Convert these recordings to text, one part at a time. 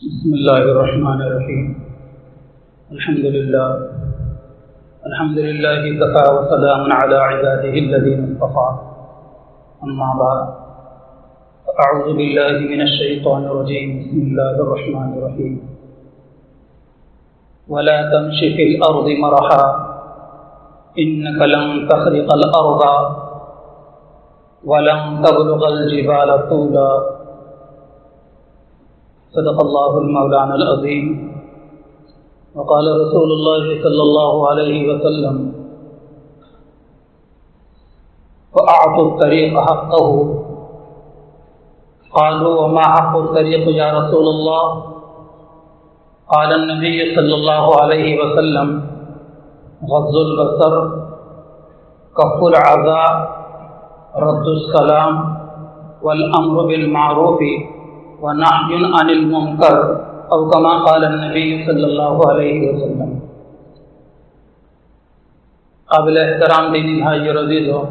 بسم الله الرحمن الرحيم. الحمد لله كفى وسلام على عباده الذين اصطفى. أما بعد أعوذ بالله من الشيطان الرجيم. بسم الله الرحمن الرحيم. ولا تمش في الأرض مرحا إنك لن تخرق الأرض ولن تبلغ الجبال طولا. صدق الله المولانا العظيم. وقال رسول الله صلى الله عليه وسلم فأعطوا الطريق حقه. قالوا وما حق الطريق يا رسول الله؟ قال النبي صلى الله عليه وسلم غض البصر، كف العذى، رد السلام، والأمر بالمعروف ونهي عن المنکر، او کما قال النبی صلی اللہ علیہ وسلم. قابل احترام دینی بھائی اور عزیزو،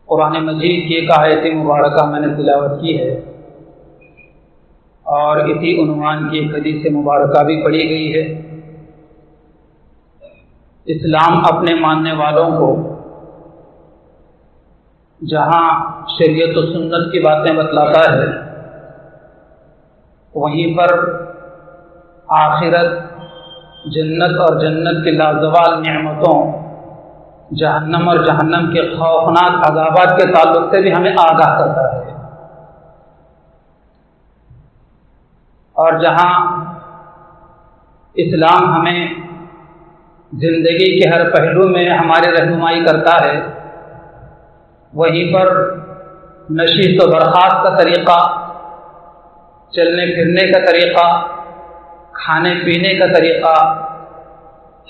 قرآن مجید کی ایک آیت مبارکہ میں نے تلاوت کی ہے اور اسی عنوان کی ایک حدیث مبارکہ بھی پڑھی گئی ہے. اسلام اپنے ماننے والوں کو جہاں شریعت و سنت کی باتیں بتلاتا ہے، وہیں پر آخرت، جنت اور جنت کی لازوال نعمتوں، جہنم اور جہنم کے خوفناک عذابات کے تعلق سے بھی ہمیں آگاہ کرتا ہے. اور جہاں اسلام ہمیں زندگی کے ہر پہلو میں ہماری رہنمائی کرتا ہے، وہیں پر نشست و برخاست کا طریقہ، چلنے پھرنے کا طریقہ، کھانے پینے کا طریقہ،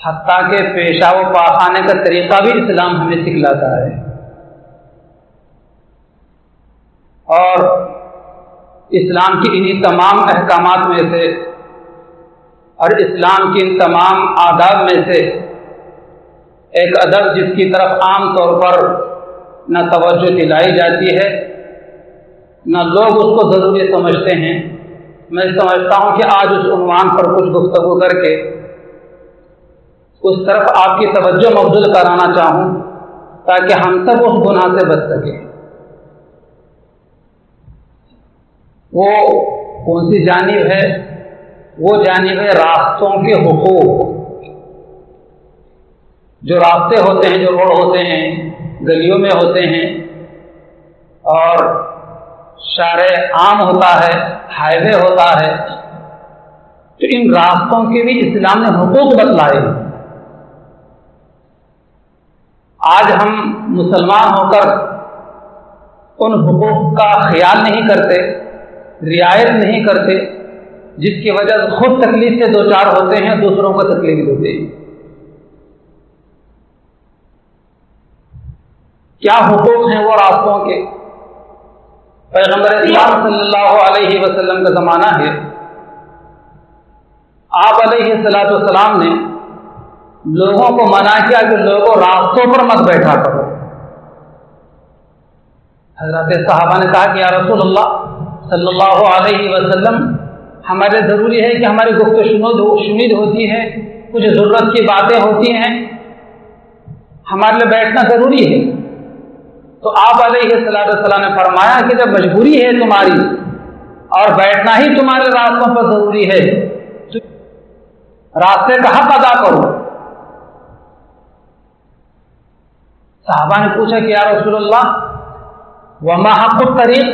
حتیٰ کہ پیشاب و پاخانے کا طریقہ بھی اسلام ہمیں سکھلاتا ہے. اور اسلام کی انہی تمام احکامات میں سے اور اسلام کی ان تمام آداب میں سے ایک ادب جس کی طرف عام طور پر نہ توجہ دلائی جاتی ہے، نہ لوگ اس کو ضروری سمجھتے ہیں، میں سمجھتا ہوں کہ آج اس عنوان پر کچھ گفتگو کر کے اس طرف آپ کی توجہ مبذول کرانا چاہوں تاکہ ہم سب اس گناہ سے بچ سکیں. وہ کون سی جانب ہے؟ وہ جانب ہے راستوں کے حقوق. جو راستے ہوتے ہیں، جو روڈ ہوتے ہیں، گلیوں میں ہوتے ہیں، اور شارع عام ہوتا ہے، ہائی وے ہوتا ہے، تو ان راستوں کے بھی اسلام نے حقوق بتلائے. آج ہم مسلمان ہو کر ان حقوق کا خیال نہیں کرتے، رعایت نہیں کرتے، جس کی وجہ سے خود تکلیف سے دوچار ہوتے ہیں، دوسروں کو تکلیف دیتے ہیں. کیا حقوق ہیں وہ راستوں کے؟ پیغمبر اسلام صلی اللہ علیہ وسلم کا زمانہ ہے. آپ علیہ السلام نے لوگوں کو منع کیا کہ لوگوں راستوں پر مت بیٹھا کرو. حضرات صحابہ نے کہا کہ یا رسول اللہ صلی اللہ علیہ وسلم، ہمارے ضروری ہے کہ ہماری گفت و شنید ہوتی ہے، کچھ ضرورت کی باتیں ہوتی ہیں، ہمارے لیے بیٹھنا ضروری ہے. تو آپ علیہ السلام نے فرمایا کہ جب مجبوری ہے تمہاری اور بیٹھنا ہی تمہارے راستوں پر ضروری ہے، تو راستے کا حق ادا کرو. صحابہ نے پوچھا کہ یا رسول اللہ وما حق الطریق،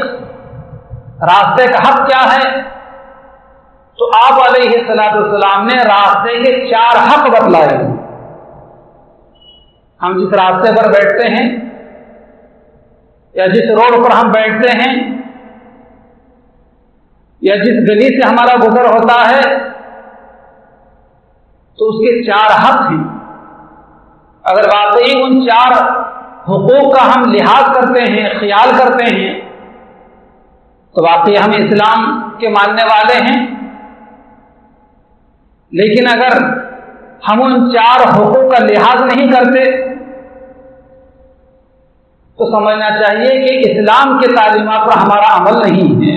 راستے کا حق کیا ہے؟ تو آپ علیہ السلام نے راستے کے 4 حق بتلائے. ہم جس راستے پر بیٹھتے ہیں یا جس روڈ پر ہم بیٹھتے ہیں یا جس گلی سے ہمارا گزر ہوتا ہے، تو اس کے 4 حق ہیں. اگر واقعی ان 4 حقوق کا ہم لحاظ کرتے ہیں، خیال کرتے ہیں، تو واقعی ہم اسلام کے ماننے والے ہیں. لیکن اگر ہم ان 4 حقوق کا لحاظ نہیں کرتے تو سمجھنا چاہیے کہ اسلام کے تعلیمات پر ہمارا عمل نہیں ہے.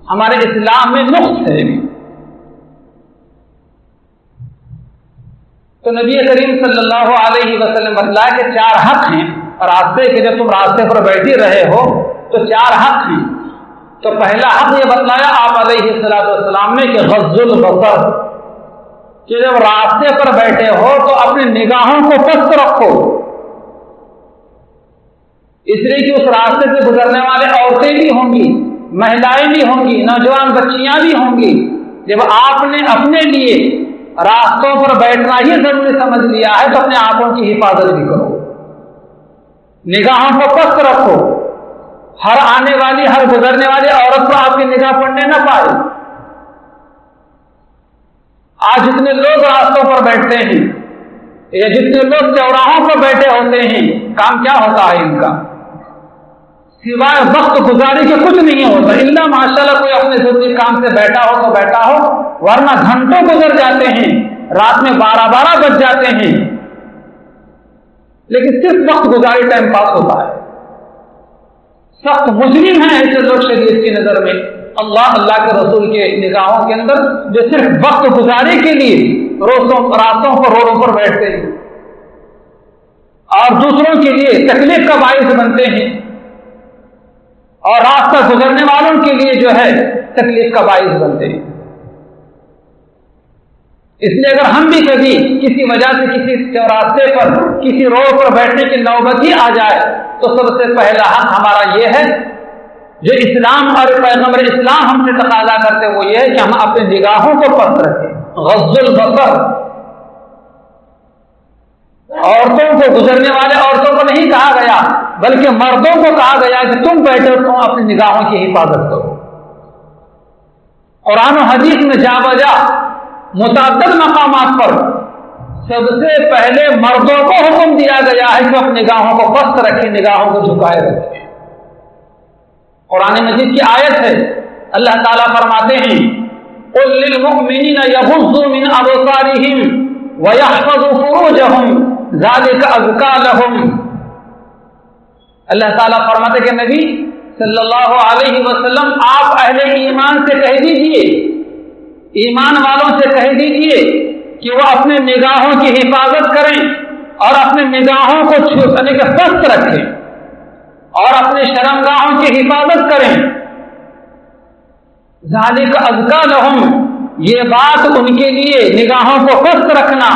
ہمارے اسلام میں نقص ہے۔ تو نبی کریم صلی اللہ علیہ وسلم بتلایا کہ 4 حق ہیں راستے کے، جب تم راستے پر بیٹھ رہے ہو تو 4 حق ہیں۔ تو پہلا حق یہ بتلایا آپ علیہ السلام نے کہ غض البصر، کہ جب راستے پر بیٹھے ہو تو اپنی نگاہوں کو پست رکھو، اس لیے کہ اس راستے سے گزرنے والے عورتیں بھی ہوں گی، مہلائیں بھی ہوں گی، نوجوان بچیاں بھی ہوں گی۔ جب آپ نے اپنے لیے راستوں پر بیٹھنا ہی ضروری سمجھ لیا ہے تو اپنے آنکھوں کی حفاظت بھی کرو، نگاہوں کو پست رکھو، ہر آنے والی ہر گزرنے والی عورت پر آپ کی نگاہ پڑنے نہ پائے۔ آج جتنے لوگ راستوں پر بیٹھتے ہیں یا جتنے لوگ چوراہوں پر بیٹھے ہوتے ہیں، کام کیا ہوتا ہے ان کا؟ سوائے وقت گزاری کے کچھ نہیں ہوتا، الا ماشاءاللہ کوئی اپنے ضروری کام سے بیٹھا ہو تو بیٹھا ہو، ورنہ گھنٹوں گزر جاتے ہیں، رات میں 12 بج جاتے ہیں، لیکن صرف وقت گزاری ٹائم پاس ہوتا ہے۔ سخت مجرم ہیں ایسے لوگ شریعت کی نظر میں، اللہ کے رسول کے نگاہوں کے اندر، جو صرف وقت گزاری کے لیے راستوں پر روڈوں پر بیٹھتے ہیں اور دوسروں کے لیے تکلیف کا باعث بنتے ہیں، اور راستہ گزرنے والوں کے لیے جو ہے تکلیف کا باعث بنتے ہیں۔ اس لیے اگر ہم بھی کبھی کسی وجہ سے کسی راستے پر کسی روڈ پر بیٹھنے کی نوبت ہی آ جائے تو سب سے پہلا حق ہمارا یہ ہے جو اسلام اور پیغمبر اسلام ہم سے تقاضا کرتے وہ یہ ہے کہ ہم اپنی نگاہوں کو پست رکھیں۔ غض البصر، عورتوں کو، گزرنے والے عورتوں کو نہیں کہا گیا بلکہ مردوں کو کہا گیا کہ تم بیٹھے ہو اپنی نگاہوں کی حفاظت کرو۔ قرآن و حدیث میں جا بجا متعدد مقامات پر سب سے پہلے مردوں کو حکم دیا گیا ہے کہ اپنی نگاہوں کو پست رکھیں، نگاہوں کو جھکائے رکھیں۔ قرآن مجید کی آیت ہے، اللہ تعالیٰ فرماتے ہیں قُلْ لِلْمُؤْمِنِينَ يَغُضُّوا مِنْ أَبْصَارِهِمْ وَيَحْفَظُوا فُرُوجَهُمْ ذَلِكَ أَزْكَىٰ لَهُمْ۔ اللہ تعالیٰ فرماتے کہ نبی صلی اللہ علیہ وسلم آپ اہل ایمان سے کہہ دیجئے، ایمان والوں سے کہہ دیجئے کہ وہ اپنے نگاہوں کی حفاظت کریں اور اپنے نگاہوں کو چھپنے کے پست رکھیں اور اپنے شرمگاہوں کی حفاظت کریں۔ ذالک ازکیٰ لہم، یہ بات ان کے لیے نگاہوں کو پست رکھنا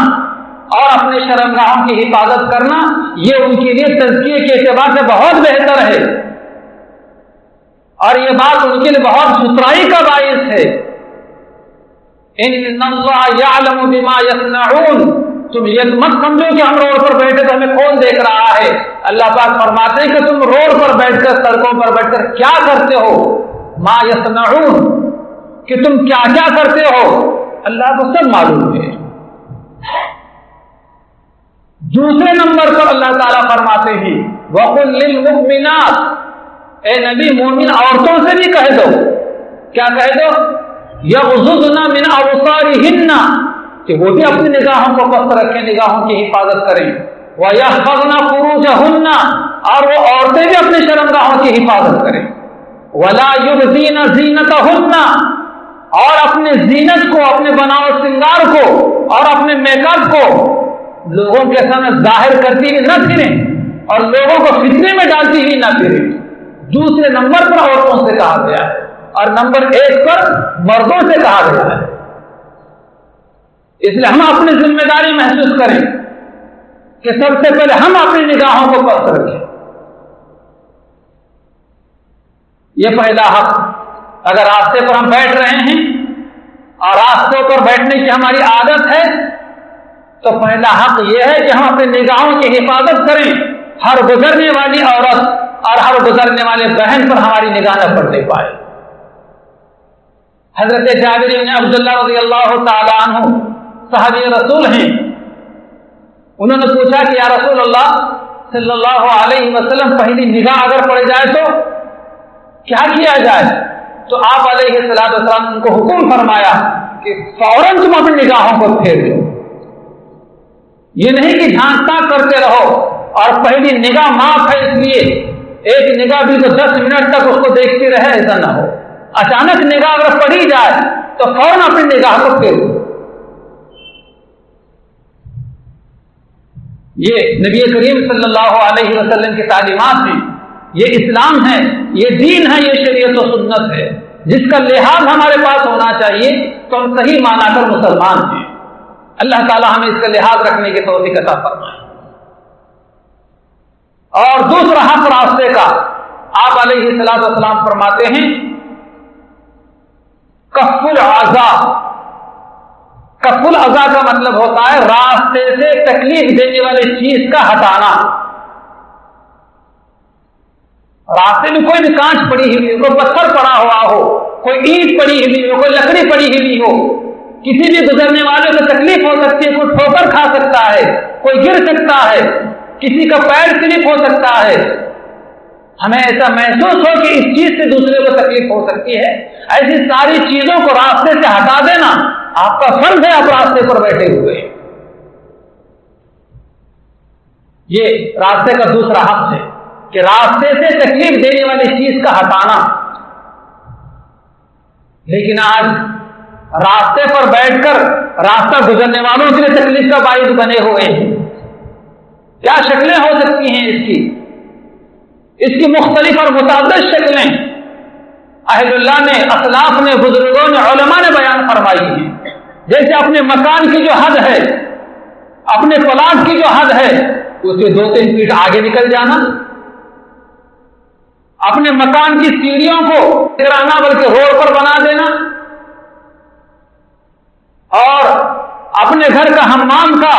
اور اپنے شرمگاہوں کی حفاظت کرنا یہ ان کے لیے تزکیے کے اعتبار سے بہت بہتر ہے، اور یہ بات ان کے لیے بہت ستھرائی کا باعث ہے۔ ان اللہ یعلم بما یصنعون، تم یہ مت سمجھو کہ ہم روڈ پر بیٹھے تو ہمیں کون دیکھ رہا ہے۔ اللہ پاک فرماتے ہیں کہ تم روڈ پر بیٹھ کر، سڑکوں پر بیٹھ کر کیا کرتے ہو، ما یصنعون، کہ تم کیا کیا کرتے ہو، اللہ کو سب معلوم ہے۔ دوسرے نمبر پر اللہ تعالیٰ فرماتے ہیں وَقُلْ لِلْمُؤْمِنَاتِ، اے نبی مومن عورتوں سے بھی کہہ دو، کیا کہہ دو، یغضضن من ابصارہن، کہ وہ بھی اپنی نگاہوں کو پست رکھیں، نگاہوں کی حفاظت کریں، وَيَحْفَظْنَ فُرُوجَهُنَّ، اور وہ عورتیں بھی اپنی شرمگاہوں کی حفاظت کریں، وَلَا يُبْدِينَ زِينَتَهُنَّ، اور اپنے زینت کو، اپنے بناؤ سنگار کو اور اپنے میک اپ کو لوگوں کے سامنے ظاہر کرتی ہوئی نہ پھریں اور لوگوں کو فتنے میں ڈالتی ہوئی نہ پھریں۔ دوسرے نمبر پر عورتوں سے کہا گیا ہے اور نمبر 1 پر مردوں سے کہا گیا ہے۔ اس لیے ہم اپنی ذمہ داری محسوس کریں کہ سب سے پہلے ہم اپنی نگاہوں کو پست رکھیں۔ یہ پہلا حق، اگر راستے پر ہم بیٹھ رہے ہیں اور راستوں پر بیٹھنے کی ہماری عادت ہے تو پہلا حق یہ ہے کہ ہم اپنی نگاہوں کی حفاظت کریں، ہر گزرنے والی عورت اور ہر گزرنے والے بہن پر ہماری نگاہ نہ پڑنے پائے۔ حضرت جابر بن عبداللہ رضی اللہ تعالی عنہ صحابی رسول ہیں، انہوں نے پوچھا کہ یا رسول اللہ صلی اللہ علیہ وسلم پہلی نگاہ اگر پڑ جائے تو کیا کیا جائے؟ تو آپ علیہ السلام نے ان کو حکم فرمایا کہ فوراً تم اپنی نگاہوں کو پھیر دو، یہ نہیں کہ جھانکتا کرتے رہو اور پہلی نگاہ معاف ہے اس لیے ایک نگاہ بھی تو 10 منٹ تک اس کو دیکھتی رہے، ایسا نہ ہو۔ اچانک نگاہ اگر پڑی جائے تو فوراً اپنی نگاہ کو پھیرو. یہ نبی کریم صلی اللہ علیہ وسلم کی تعلیمات ہیں، یہ اسلام ہے، یہ دین ہے، یہ شریعت و سنت ہے جس کا لحاظ ہمارے پاس ہونا چاہیے تو ہم صحیح مانا کر مسلمان ہیں. اللہ تعالی ہمیں اس کا لحاظ رکھنے کی توفیق عطا فرمائے. اور دوسرا حق راستے کا آپ علیہ الصلوۃ والسلام فرماتے ہیں کف العزا. کف العزا کا مطلب ہوتا ہے راستے سے تکلیف دینے والی چیز کا ہٹانا. راستے میں کوئی بھی کانچ پڑی ہوئی ہو، کوئی پتھر پڑا ہوا ہو، کوئی اینٹ پڑی ہوئی ہو، کوئی لکڑی پڑی ہوئی ہو، کسی بھی گزرنے والے کو تکلیف ہو سکتی ہے. کوئی ٹھوکر کھا سکتا ہے، کوئی گر سکتا ہے، کسی کا پیر سلپ ہو سکتا ہے. ہمیں ایسا محسوس ہو کہ اس چیز سے دوسرے کو تکلیف ہو سکتی ہے، ایسی ساری چیزوں کو راستے سے ہٹا دینا آپ کا فرض ہے. آپ راستے پر بیٹھے ہوئے، یہ راستے کا دوسرا حق ہے کہ راستے سے تکلیف دینے والی چیز کا ہٹانا. لیکن آج راستے پر بیٹھ کر راستہ گزرنے والوں کے لیے تکلیف کا باعث بنے ہوئے ہیں. کیا شکلیں ہو سکتی ہیں اس کی مختلف اور متعدد شکلیں اہل اللہ نے، اسلاف نے، بزرگوں نے، علماء نے بیان فرمائی ہیں. جیسے اپنے مکان کی جو حد ہے، اپنے پلاٹ کی جو حد ہے اس سے 2-3 فیٹ آگے نکل جانا، اپنے مکان کی سیڑھیوں کو گرانا بلکہ روڈ پر بنا دینا، اور اپنے گھر کا حمام کا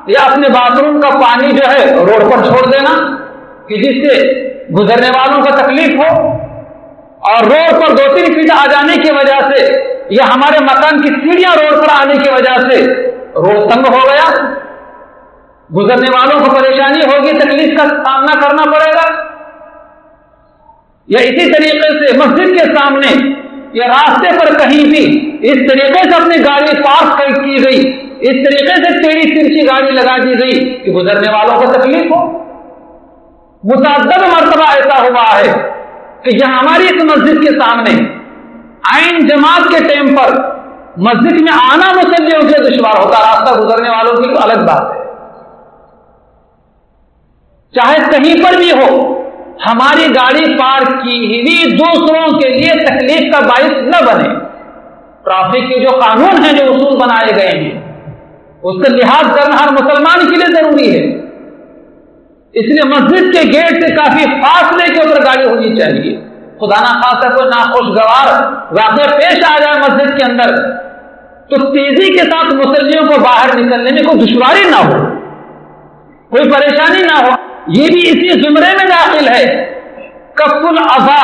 یا اپنے باتھ روم کا پانی جو ہے روڈ پر چھوڑ دینا کہ جس سے گزرنے والوں کو تکلیف ہو. اور روڈ پر 2-3 فیٹ آ جانے کی وجہ سے یا ہمارے مکان کی سیڑھیاں روڈ پر آنے کی وجہ سے روڈ تنگ ہو گیا، گزرنے والوں کو پریشانی ہوگی، تکلیف کا سامنا کرنا پڑے گا. یا اسی طریقے سے مسجد کے سامنے یا راستے پر کہیں بھی اس طریقے سے اپنی گاڑی پارک کی گئی، اس طریقے سے ٹیڑھی ترچھی گاڑی لگا دی گئی کہ گزرنے والوں کو تکلیف ہو. متعدد مرتبہ ایسا ہوا ہے کہ یہاں ہماری اس مسجد کے سامنے عین جماعت کے ٹائم پر مسجد میں آنا مسلمانوں کے لیے دشوار ہوتا، راستہ گزرنے والوں کی الگ بات ہے. چاہے کہیں پر بھی ہو، ہماری گاڑی پارک کی ہوئی دوسروں کے لیے تکلیف کا باعث نہ بنے. ٹریفک کے جو قانون ہیں، جو اصول بنائے گئے ہیں، اس کا لحاظ کرنا ہر مسلمان کے لیے ضروری ہے. اس لیے مسجد کے گیٹ سے کافی فاصلے کے اوپر گاڑی ہونی چاہیے. خدا نہ خاصا کوئی ناخوشگوار واقعہ پیش آ جائے مسجد کے اندر تو تیزی کے ساتھ مسلمانوں کو باہر نکلنے میں کوئی دشواری نہ ہو، کوئی پریشانی نہ ہو. یہ بھی اسی زمرے میں داخل ہے کف العزا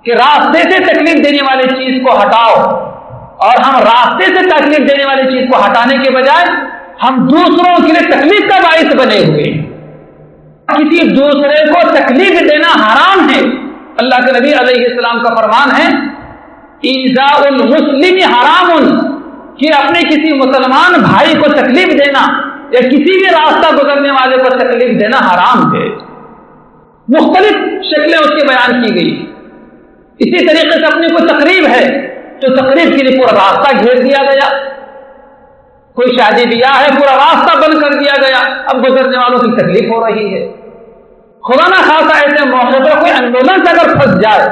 کہ راستے سے تکلیف دینے والی چیز کو ہٹاؤ. اور ہم راستے سے تکلیف دینے والی چیز کو ہٹانے کے بجائے ہم دوسروں کے لیے تکلیف کا باعث بنے ہوئے. کسی دوسرے کو تکلیف دینا حرام ہے. اللہ کے نبی علیہ السلام کا فرمان ہے ایذاء المسلم حرام، کہ اپنے کسی مسلمان بھائی کو تکلیف دینا یا کسی بھی راستہ گزرنے والے کو تکلیف دینا حرام ہے. مختلف شکلیں اس کی بیان کی گئی. اسی طریقے سے اپنی کوئی تقریب ہے تو تقریب کے لیے پورا راستہ گھیر دیا گیا، کوئی شادی بیاہ ہے پورا راستہ بند کر دیا گیا، اب گزرنے والوں کی تکلیف ہو رہی ہے. خدا نہ خاصا ایسے موقع پر کوئی آندولن سے اگر پھنس جائے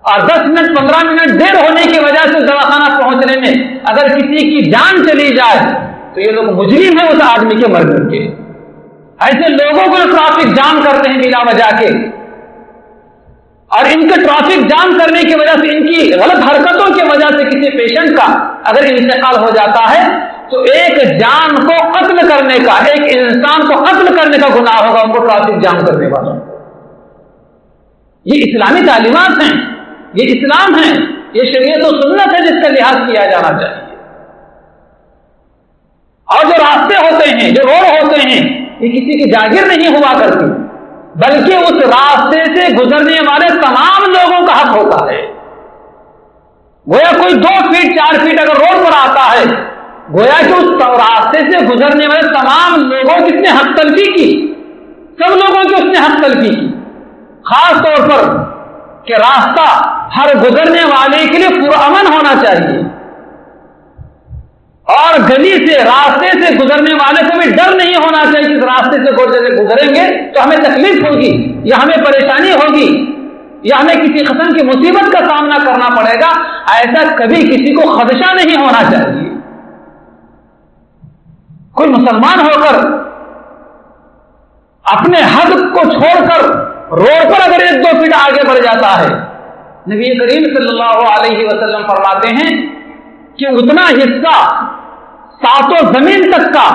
اور 10 منٹ 15 منٹ دیر ہونے کی وجہ سے دواخانہ پہنچنے میں اگر کسی کی جان چلی جائے تو یہ لوگ مجرم ہیں اس آدمی کے مرنے کے. ایسے لوگوں کو ٹریفک جام کرتے ہیں بلا وجہ کے، اور ان کے ٹریفک جام کرنے کی وجہ سے ان کی غلط حرکتوں کی وجہ سے کسی پیشنٹ کا اگر انتقال ہو جاتا ہے تو ایک جان کو قتل کرنے کا، ایک انسان کو قتل کرنے کا گناہ ہوگا ان کو ٹریفک جام کرنے والا. یہ اسلامی تعلیمات ہیں، یہ اسلام ہے، یہ شریعت و سنت ہے جس کا لحاظ کیا جانا چاہیے. اور جو راستے ہوتے ہیں، جو روڈ ہوتے ہیں، یہ کسی کی جاگیر نہیں ہوا کرتی، بلکہ اس راستے سے گزرنے والے تمام لوگوں کا حق ہوتا ہے. گویا کوئی 2 فیٹ 4 فیٹ اگر روڈ پر آتا ہے، گویا کہ اس راستے سے گزرنے والے تمام لوگوں کی اس نے حق تلفی کی، سب لوگوں کی اس نے حق تلفی کی. خاص طور پر کہ راستہ ہر گزرنے والے کے لیے پرامن ہونا چاہیے، اور گلی سے راستے سے گزرنے والے کو بھی ڈر نہیں ہونا چاہیے کہ اس راستے سے گزریں گے تو ہمیں تکلیف ہوگی یا ہمیں پریشانی ہوگی یا ہمیں کسی قسم کی مصیبت کا سامنا کرنا پڑے گا. ایسا کبھی کسی کو خدشہ نہیں ہونا چاہیے. کوئی مسلمان ہو کر اپنے حد کو چھوڑ کر روڈ پر اگر 1-2 فٹ آگے بڑھ جاتا ہے، نبی کریم صلی اللہ علیہ وسلم فرماتے ہیں کہ اتنا حصہ 7 زمین تک کا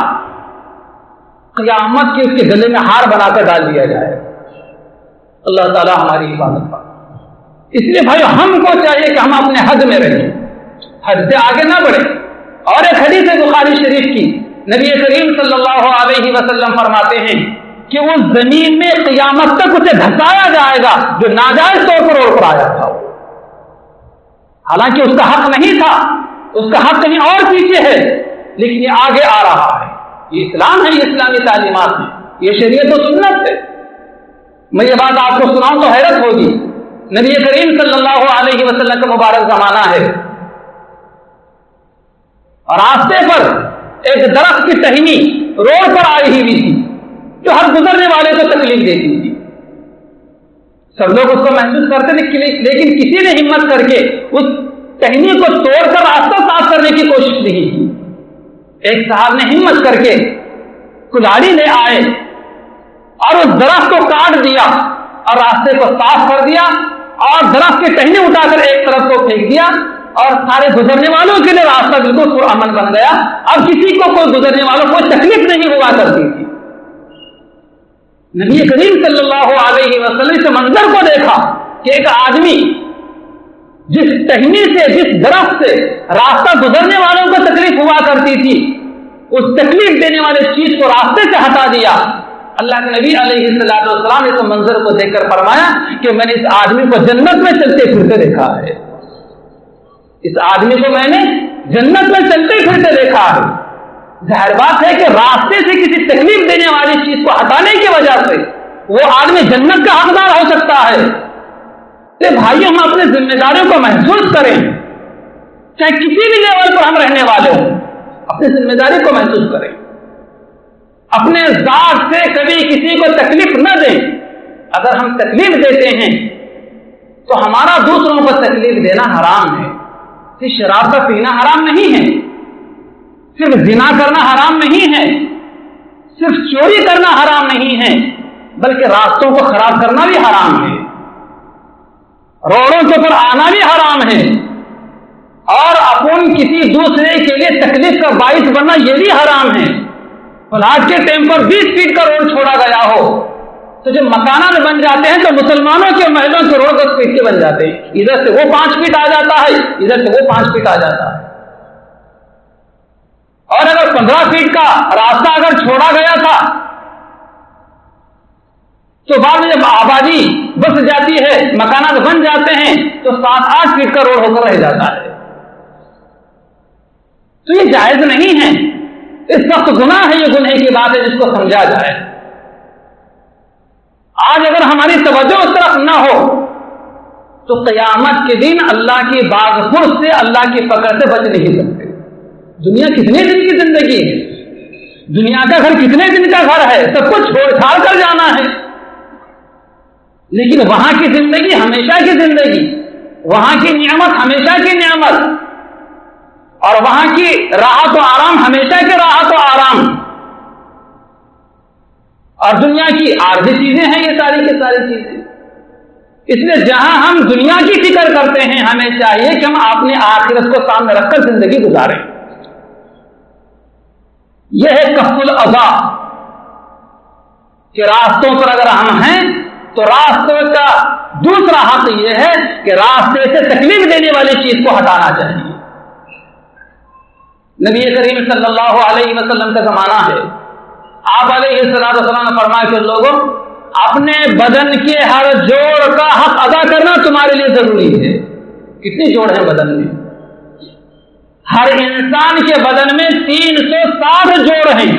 قیامت کے اس کے گلے میں ہار بنا کر ڈال دیا جائے. اللہ تعالیٰ ہماری حفاظت کرے. اس لیے بھائی ہم کو چاہیے کہ ہم اپنے حد میں رہیں، حد سے آگے نہ بڑھیں. اور ایک حدیث ہے بخاری شریف کی، نبی کریم صلی اللہ علیہ وسلم فرماتے ہیں کہ اس زمین میں قیامت تک اسے دھسایا جائے گا جو ناجائز طور پر روڈ پر آیا تھا. حالانکہ اس کا حق نہیں تھا، اس کا حق کہیں اور پیچھے ہے، لیکن یہ آگے آ رہا ہے. یہ اسلام ہے، یہ اسلامی تعلیمات ہیں، یہ شریعت و سنت ہے. میں یہ بات آپ کو سناؤں تو حیرت ہوگی. نبی کریم صلی اللہ علیہ وسلم کا مبارک زمانہ ہے، اور راستے پر ایک درخت کی ٹہنی روڈ پر آئی ہوئی تھی جو ہر گزرنے والے کو تکلیف دیتی تھی. سب لوگ اس کو محسوس کرتے تھے، لیکن کسی نے ہمت کر کے اس ٹہنی کو توڑ کر راستہ صاف کرنے کی کوشش نہیں کی. ایک صاحب نے ہمت کر کے کلاڑی لے آئے اور اس درخت کو کاٹ دیا اور راستے کو صاف کر دیا، اور درخت کی ٹہنی اٹھا کر ایک طرف کو پھینک دیا، اور سارے گزرنے والوں کے لیے راستہ بالکل پرامن بن گیا. اب کسی کو کوئی گزرنے والوں کو تکلیف نہیں ہوا کرتی تھی. نبی کریم صلی اللہ علیہ وسلم اس منظر کو دیکھا کہ ایک آدمی جس ٹہنی سے، جس درخت سے راستہ گزرنے والوں کو تکلیف ہوا کرتی تھی، اس تکلیف دینے والے چیز کو راستے سے ہٹا دیا. اللہ کے نبی علیہ السلام اس منظر کو دیکھ کر فرمایا کہ میں نے اس آدمی کو جنت میں چلتے پھرتے دیکھا ہے. اس آدمی کو میں نے جنت میں چلتے پھرتے دیکھا ہے. ظاہر بات ہے کہ راستے سے کسی تکلیف دینے والی چیز کو ہٹانے کی وجہ سے وہ آدمی جنت کا حقدار ہو سکتا ہے. بھائیو، ہم اپنے ذمہ داریوں کو محسوس کریں، چاہے کسی بھی لیول پر ہم رہنے والے ہوں، اپنی ذمہ داری کو محسوس کریں. اپنے ذات سے کبھی کسی کو تکلیف نہ دیں. اگر ہم تکلیف دیتے ہیں تو ہمارا دوسروں کو تکلیف دینا حرام ہے. صرف شراب کا پینا حرام نہیں ہے، صرف زنا کرنا حرام نہیں ہے، صرف چوری کرنا حرام نہیں ہے، بلکہ راستوں کو خراب کرنا بھی حرام ہے، روڈوں کے اوپر آنا بھی حرام ہے، اور اپن کسی دوسرے کے لیے تکلیف کا باعث بننا یہ بھی حرام ہے. فلاٹ کے ٹائم پر 20 فٹ کا روڈ چھوڑا گیا ہو تو جب مکانات بن جاتے ہیں تو مسلمانوں کے محلوں کے روڈ 10 فٹ کے بن جاتے ہیں. ادھر سے وہ 5 فٹ آ جاتا ہے، ادھر سے وہ 5 فٹ آ جاتا ہے. اور اگر 15 فٹ کا راستہ اگر چھوڑا گیا تھا تو بعد میں جب آبادی بس جاتی ہے، مکانات بن جاتے ہیں تو 7-8 فٹ کا روڈ ہو کر رہ جاتا ہے. تو یہ جائز نہیں ہے، اس وقت گناہ ہے. یہ گناہ کی بات ہے جس کو سمجھا جائے. آج اگر ہماری توجہ اس طرف نہ ہو تو قیامت کے دن اللہ کی باغپر سے، اللہ کی پکڑ سے بچ نہیں سکتے. دنیا کتنے دن کی زندگی ہے، دنیا کا گھر کتنے دن کا گھر ہے، سب کو چھوڑ چھاڑ کر جانا ہے. لیکن وہاں کی زندگی ہمیشہ کی زندگی، وہاں کی نعمت ہمیشہ کی نعمت، اور وہاں کی راحت و آرام ہمیشہ کے راحت و آرام. اور دنیا کی عارضی چیزیں ہیں یہ ساری کی ساری چیزیں. اس لیے جہاں ہم دنیا کی فکر کرتے ہیں ہمیں چاہیے کہ ہم اپنے آخرت کو سامنے رکھ کر زندگی گزاریں. یہ ہے کف الاذی کہ راستوں پر اگر ہم ہیں تو راستوں کا دوسرا حق یہ ہے کہ راستے سے تکلیف دینے والی چیز کو ہٹانا چاہیے. نبی کریم صلی اللہ علیہ وسلم کا زمانہ ہے. آپ علیہ السلام نے فرمایا کہ لوگوں، اپنے بدن کے ہر جوڑ کا حق ادا کرنا تمہارے لیے ضروری ہے. کتنے جوڑ ہیں بدن میں؟ ہر انسان کے بدن میں 360 جوڑ ہیں،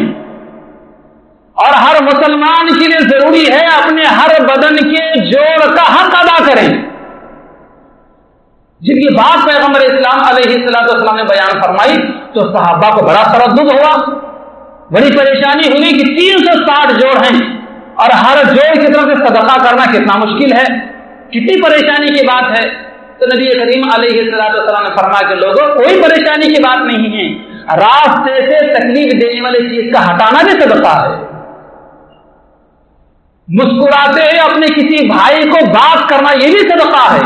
اور ہر مسلمان کے لیے ضروری ہے اپنے ہر بدن کے جوڑ کا حق ادا کریں. جب یہ بات پیغمبر اسلام علیہ السلام نے بیان فرمائی تو صحابہ کو بڑا تردد ہوا، بڑی پریشانی ہوئی کہ 360 جوڑ ہیں اور ہر جوڑ کی طرف سے صدقہ کرنا کتنا مشکل ہے، کتنی پریشانی کی بات ہے۔ تو نبی کریم علیہ السلام نے فرمایا کہ لوگوں کوئی پریشانی کی بات نہیں ہے، راستے سے تکلیف دینے والی چیز کا ہٹانا بھی صدقہ ہے۔ مسکراتے ہوئے اپنے کسی بھائی کو بات کرنا یہ بھی صدقہ ہے،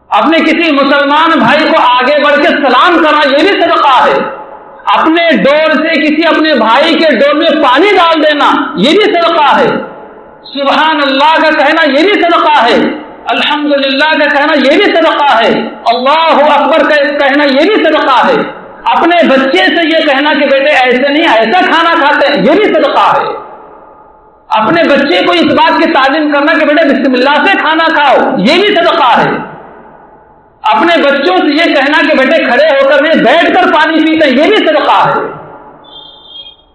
اپنے کسی مسلمان بھائی کو آگے بڑھ کے سلام کرنا یہ بھی صدقہ ہے، اپنے ڈور سے کسی اپنے بھائی کے ڈور میں پانی ڈال دینا یہ بھی صدقہ ہے، سبحان اللہ کا کہنا یہ بھی صدقہ ہے، الحمدللہ کا کہنا یہ بھی صدقہ ہے، اللہ اکبر کا کہنا یہ بھی صدقہ ہے، اپنے بچے سے یہ کہنا کہ بیٹے ایسے نہیں ایسا کھانا کھاتے ہیں یہ بھی صدقہ ہے، اپنے بچے کو اس بات کی تعلیم کرنا کہ بیٹے بسم اللہ سے کھانا کھاؤ یہ بھی صدقہ ہے، اپنے بچوں سے یہ کہنا کہ بیٹے کھڑے ہو کر نہیں بیٹھ کر پانی پیتے ہیں یہ بھی صدقہ ہے۔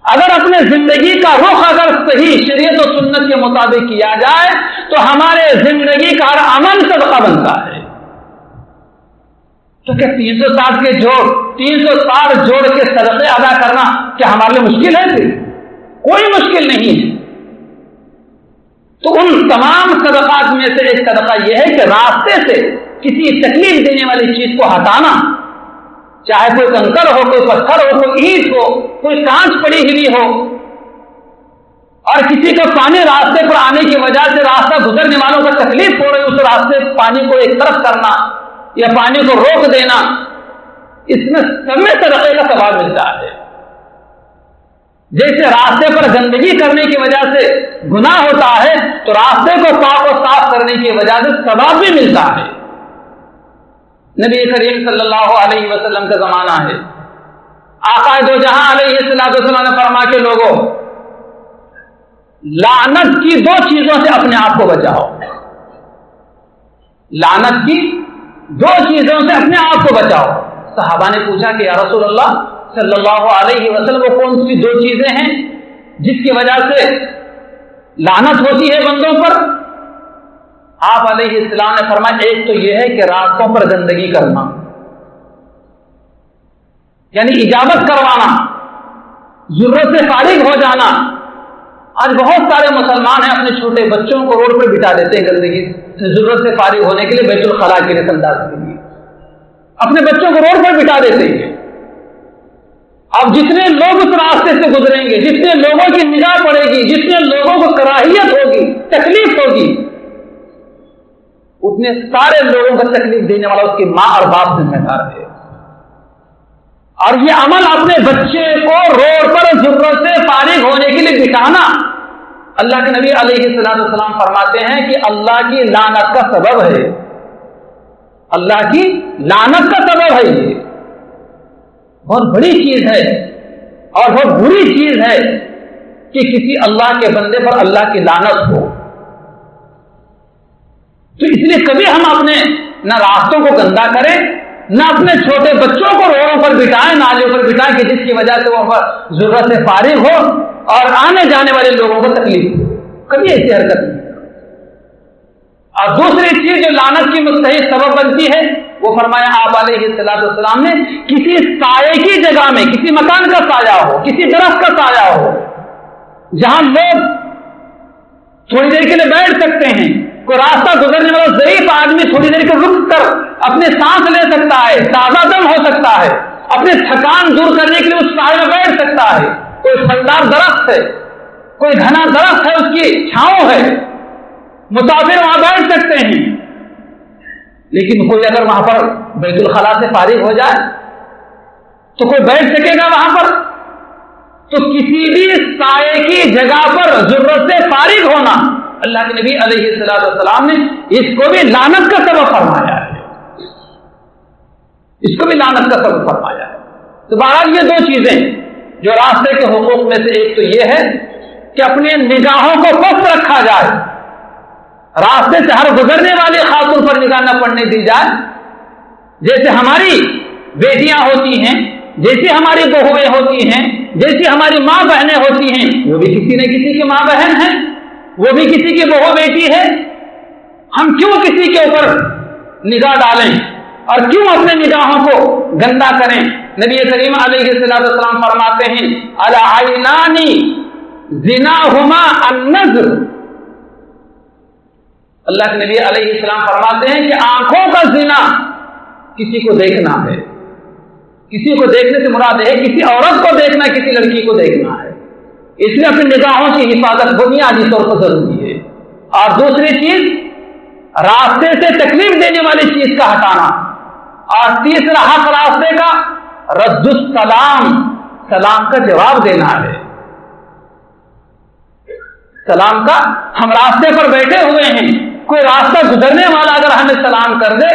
اگر اپنے زندگی کا رخ اگر صحیح شریعت و سنت کے مطابق کیا جائے تو ہمارے زندگی کا ہر عمل صدقہ بنتا ہے۔ تو کیا 360 کے جوڑ 360 جوڑ کے صدقے ادا کرنا کیا ہمارے لیے مشکل ہے؟ پھر کوئی مشکل نہیں ہے۔ تو ان تمام صدقات میں سے ایک صدقہ یہ ہے کہ راستے سے کسی تکلیف دینے والی چیز کو ہٹانا، چاہے کوئی کنکر ہو، کوئی پتھر ہو، کوئی اینٹ ہو، کوئی کانچ پڑی ہوئی ہو، اور کسی کا پانی راستے پر آنے کی وجہ سے راستہ گزرنے والوں کو تکلیف ہو رہی ہے، اس راستے پانی کو ایک طرف کرنا یا پانی کو روک دینا، اس میں سب میں صدقے کا ثواب ملتا ہے۔ جیسے راستے پر گندگی کرنے کی وجہ سے گناہ ہوتا ہے تو راستے کو پاک و صاف کرنے کی وجہ سے ثواب بھی ملتا ہے۔ نبی کریم صلی اللہ علیہ وسلم کا زمانہ ہے، آقا دو جہاں علیہ السلام نے فرمایا کہ لوگوں لعنت کی 2 چیزوں سے اپنے آپ کو بچاؤ، لعنت کی 2 چیزوں سے اپنے آپ کو بچاؤ۔ صحابہ نے پوچھا کہ یا رسول اللہ صلی اللہ علیہ وسلم وہ کون سی 2 چیزیں ہیں جس کی وجہ سے لعنت ہوتی ہے بندوں پر؟ آپ علیہ السلام نے فرمایا ایک تو یہ ہے کہ راستوں پر گندگی کرنا، یعنی اجابت کروانا، ضرورت سے فارغ ہو جانا۔ آج بہت سارے مسلمان ہیں اپنے چھوٹے بچوں کو روڈ پر بٹھا دیتے ہیں گندگی سے ضرورت سے فارغ ہونے کے لیے، بیت الخلاء کے لیے، انداز کے لیے اپنے بچوں کو روڈ پر بٹھا دیتے ہیں۔ اب جتنے لوگ اس راستے سے گزریں گے، جتنے لوگوں کی نگاہ پڑے گی، جتنے لوگوں کو کراہیت ہوگی، تکلیف ہوگی، اتنے سارے لوگوں کو تکلیف دینے والا اس کی ماں اور باپ ذمہ دار ہے۔ اور یہ عمل اپنے بچے کو روڈ پر ضرورت سے فارغ ہونے کے لیے بٹھانا، اللہ کے نبی علیہ السلام فرماتے ہیں کہ اللہ کی لعنت کا سبب ہے، اللہ کی لعنت کا سبب ہے۔ یہ بہت بڑی چیز ہے اور بہت بری چیز ہے کہ کسی اللہ کے بندے پر اللہ کی لعنت ہو۔ تو اس لیے کبھی ہم اپنے نہ راستوں کو گندا کریں، نہ اپنے چھوٹے بچوں کو روڈوں پر بٹھائیں، نالیوں پر بٹھائیں کہ جس کی وجہ سے وہ ضرورت سے فارغ ہو اور آنے جانے والے لوگوں کو تکلیف ہو۔ کبھی ایسی حرکت نہیں۔ اور دوسری چیز جو لعنت کی مستحق سبب بنتی ہے وہ فرمایا آپ علیہ السلام نے کسی سائے کی جگہ میں، کسی مکان کا سایہ ہو، کسی درخت کا سایہ ہو، جہاں لوگ تھوڑی دیر کے لیے بیٹھ سکتے ہیں، کوئی راستہ گزرنے والا ضعیف آدمی تھوڑی دیر کے رک کر اپنے سانس لے سکتا ہے، تازہ دم ہو سکتا ہے، اپنے تھکان دور کرنے کے لیے اس سائے میں بیٹھ سکتا ہے۔ کوئی پھلدار درخت ہے، کوئی گھنا درخت ہے، اس کی چھاؤں ہے، مسافر وہاں بیٹھ سکتے ہیں۔ لیکن کوئی اگر وہاں پر بیت الخلاء سے فارغ ہو جائے تو کوئی بیٹھ سکے گا وہاں پر؟ تو کسی بھی سائے کی جگہ پر ضرورت سے فارغ ہونا، اللہ کے نبی علیہ السلام نے اس کو بھی لعنت کا سبب فرمایا ہے، اس کو بھی لعنت کا سبب فرمایا ہے۔ تو بہرحال یہ 2 چیزیں جو راستے کے حقوق میں سے ایک تو یہ ہے کہ اپنی نگاہوں کو پست رکھا جائے، راستے سے ہر گزرنے والی خاتون پر نگاہ نہ پڑنے دی جائے۔ جیسے ہماری بیٹیاں ہوتی ہیں، جیسی ہماری بہویں ہوتی ہیں، جیسی ہماری ماں بہنیں ہوتی ہیں، وہ بھی کسی نہ کسی کی ماں بہن ہیں، وہ بھی کسی کی بہو بیٹی ہے۔ ہم کیوں کسی کے اوپر نگاہ ڈالیں اور کیوں اپنے نگاہوں کو گندا کریں؟ نبی کریم علیہ السلام فرماتے ہیں العینانی زناہما النظر، اللہ کے نبی علیہ السلام فرماتے ہیں کہ آنکھوں کا زنا کسی کو دیکھنا ہے، کسی کو دیکھنے سے مراد ہے کسی عورت کو دیکھنا، کسی لڑکی کو دیکھنا ہے، اس لیے اپنی نگاہوں کی حفاظت بنیادی طور پر ضروری ہے۔ اور دوسری چیز راستے سے تکلیف دینے والی چیز کا ہٹانا، اور تیسرا حق راستے کا رد السلام، سلام کا جواب دینا ہے۔ سلام کا، ہم راستے پر بیٹھے ہوئے ہیں، کوئی راستہ گزرنے والا اگر ہمیں سلام کر دے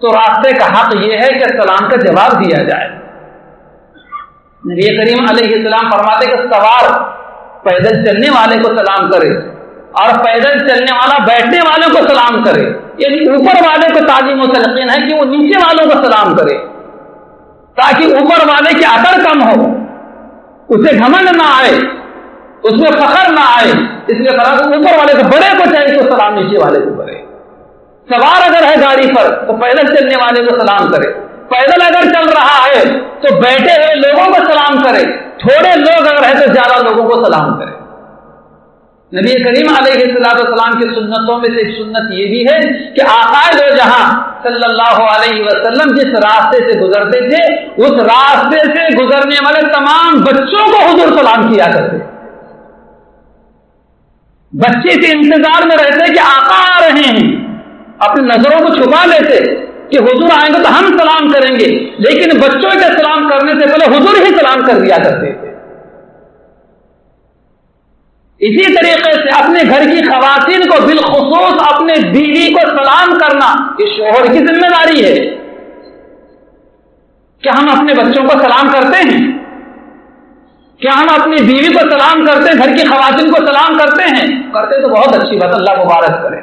تو راستے کا حق یہ ہے کہ سلام کا جواب دیا جائے۔ نبی کریم علیہ السلام فرماتے کہ سوار پیدل چلنے والے کو سلام کرے اور پیدل چلنے والا بیٹھنے والوں کو سلام کرے، یعنی اوپر والے کو تعلیم و تلقین ہے کہ وہ نیچے والوں کو سلام کرے تاکہ اوپر والے کی اثر کم ہو، اسے گھمنڈ نہ آئے، اس میں فخر نہ آئے، اس لیے اوپر والے کو بڑے کو چاہیے تو سلام نیچے والے کو کرے۔ سوار اگر ہے گاڑی پر تو پیدل چلنے والے کو سلام کرے، پیدل اگر چل رہا ہے تو بیٹھے ہوئے لوگوں کو سلام کرے، تھوڑے لوگ اگر ہے تو زیادہ لوگوں کو سلام کرے۔ نبی کریم علیہ السلام کی سنتوں میں سے ایک سنت یہ بھی ہے کہ آقا دو جہاں صلی اللہ علیہ وسلم جس راستے سے گزرتے تھے اس راستے سے گزرنے والے تمام بچوں کو حضور سلام کیا کرتے، بچے سے انتظار میں رہتے کہ آقا آ رہے ہیں، اپنی نظروں کو چھپا لیتے کہ حضور آئیں گے تو ہم سلام کریں گے، لیکن بچوں کے سلام کرنے سے پہلے حضور ہی سلام کر دیا کرتے تھے۔ اسی طریقے سے اپنے گھر کی خواتین کو بالخصوص اپنے بیوی کو سلام کرنا یہ شوہر کی ذمہ داری ہے۔ کیا ہم اپنے بچوں کو سلام کرتے ہیں؟ کیا ہم اپنی بیوی کو سلام کرتے ہیں؟ گھر کی خواتین کو سلام کرتے ہیں؟ کرتے تو بہت اچھی بات، اللہ مبارک کرے،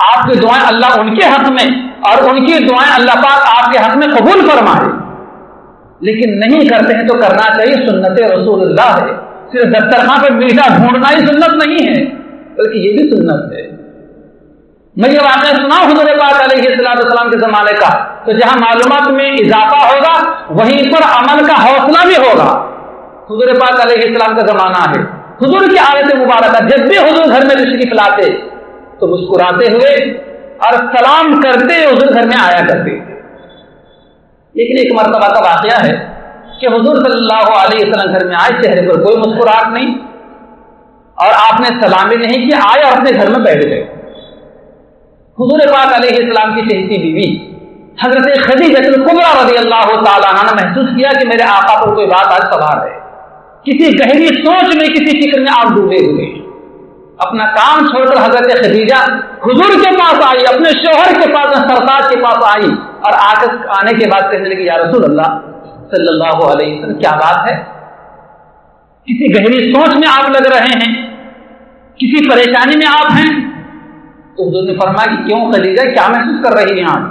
آپ کی دعائیں اللہ ان کے حق میں اور ان کی دعائیں اللہ پاک آپ کے حق میں قبول فرمائے، لیکن نہیں کرتے ہیں تو کرنا چاہیے، سنت رسول اللہ ہے۔ صرف دسترخوان پہ میٹھا ڈھونڈنا ہی سنت نہیں ہے بلکہ یہ بھی سنت ہے۔ میں یہ واقعہ سنا حضور پاک علیہ السلام کے زمانے کا، تو جہاں معلومات میں اضافہ ہوگا وہیں پر عمل کا حوصلہ بھی ہوگا۔ حضور پاک علیہ السلام کا زمانہ ہے، حضور کی عادت مبارکہ جب بھی حضور گھر میں تشریف لاتے تو مسکراتے ہوئے اور سلام کرتے حضور گھر میں آیا کرتے تھے۔ لیکن ایک مرتبہ کا واقعہ ہے کہ حضور صلی اللہ علیہ وسلم گھر میں آئے، چہرے پر کوئی مسکراہٹ نہیں اور آپ نے سلام بھی نہیں کیا، آئے اور اپنے گھر میں بیٹھ گئے۔ حضور پاک علیہ السلام کی چہیتی بیوی حضرت خدیجہ کبریٰ رضی اللہ تعالیٰ عنہ نے محسوس کیا کہ میرے آقا پر کوئی بات آج سوار ہے، کسی گہری سوچ میں، کسی فکر میں آپ ڈوبے ہوئے ہیں۔ اپنا کام چھوڑ کر حضرت خدیجہ حضور کے پاس آئی، اپنے شوہر کے پاس، سرتاج کے پاس آئی اور آنے کے بعد کہنے لگی یا رسول اللہ صلی اللہ علیہ وسلم کیا بات ہے؟ کسی گہری سوچ میں آپ لگ رہے ہیں، کسی پریشانی میں آپ ہیں؟ تو حضور نے فرمایا کہ کیوں خدیجہ، کیا محسوس کر رہی ہیں آپ؟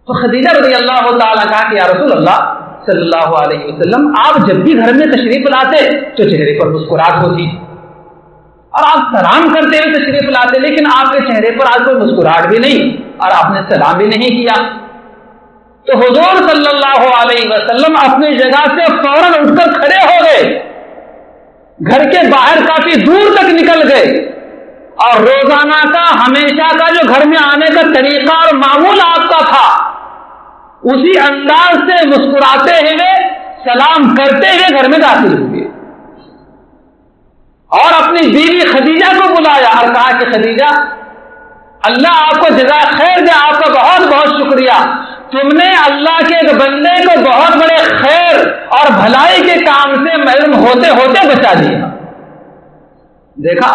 تو خدیجہ رضی اللہ تعالیٰ کہا کہ یا رسول اللہ صلی اللہ علیہ وسلم آپ جب بھی گھر میں تشریف لاتے تو چہرے پر مسکراہٹ ہوتی اور آپ سلام کرتے ہوئے تشریف لاتے، لیکن آپ کے چہرے پر آج کوئی مسکراہٹ بھی نہیں اور آپ نے سلام بھی نہیں کیا۔ تو حضور صلی اللہ علیہ وسلم اپنی جگہ سے فوراً اٹھ کر کھڑے ہو گئے، گھر کے باہر کافی دور تک نکل گئے اور روزانہ کا ہمیشہ کا جو گھر میں آنے کا طریقہ اور معمول آپ کا تھا اسی انداز سے مسکراتے ہوئے سلام کرتے ہوئے گھر میں داخل ہوئے اور اپنی بیوی خدیجہ کو بلایا اور کہا کہ خدیجہ اللہ آپ کو جزائے خیر دے، آپ کا بہت بہت شکریہ، تم نے اللہ کے ایک بندے کو بہت بڑے خیر اور بھلائی کے کام سے محروم ہوتے ہوتے بچا دیا۔ دیکھا،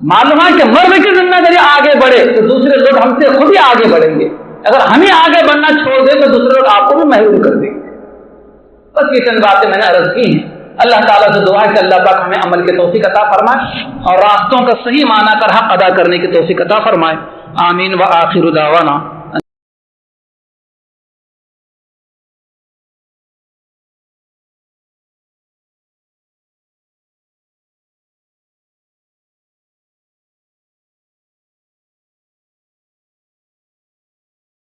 معلوم ہے کہ مرد کی ذمہ داری آگے بڑھے تو دوسرے لوگ ہم سے خود ہی آگے بڑھیں گے، اگر ہم ہی آگے بڑھنا چھوڑ دیں تو دوسرے لوگ آپ کو بھی محروم کر دیں گے۔ بس یہ چند باتیں میں نے عرض کی ہیں۔ اللہ تعالیٰ سے دعا ہے کہ اللہ پاک ہمیں عمل کی توفیق عطا فرمائے اور راستوں کا صحیح معنی کر حق ادا کرنے کی توفیق عطا فرمائے۔ آمین و آخر دعوانا